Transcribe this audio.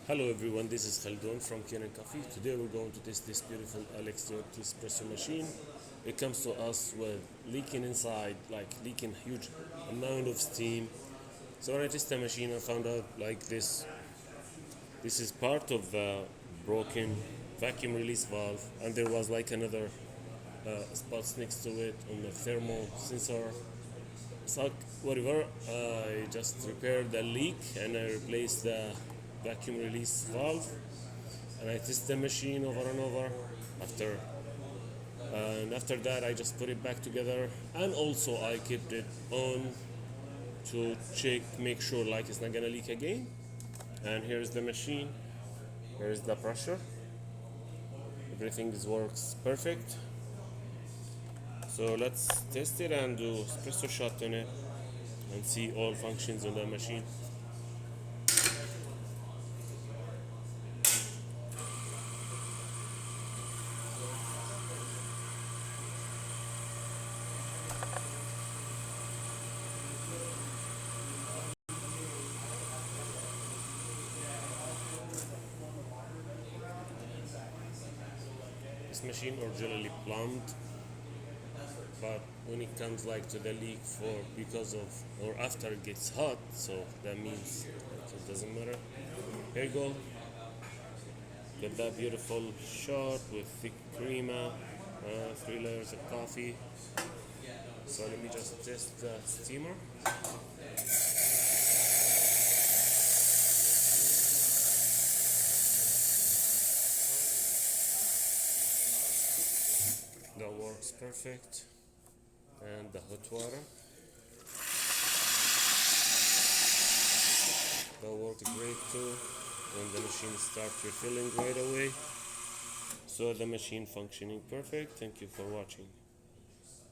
Hello everyone, this is Khaldun from Kanen Coffee. Today we're going to test this beautiful Duetto espresso machine. It comes to us with leaking inside, like leaking huge amount of steam. So when I tested the machine, I found out like this is part of the broken vacuum release valve, and there was like another spots next to it on the thermal sensor. So whatever, I just repaired the leak and I replaced the vacuum release valve, and I test the machine over and over. After after that, I just put it back together, and also I kept it on to check, make sure like it's not gonna leak again. And here's the machine. Here's the pressure. Everything works perfect. So let's test it and do espresso shot on it and see all functions on the machine. This machine originally plumbed, but when it comes like to the leak for because of or after it gets hot, so that means it doesn't matter. Here you go. Get that beautiful shot with thick crema, 3 layers of coffee. So let me just test the steamer. That works perfect. And the hot water. That worked great too. And the machine starts refilling right away. So the machine functioning perfect. Thank you for watching.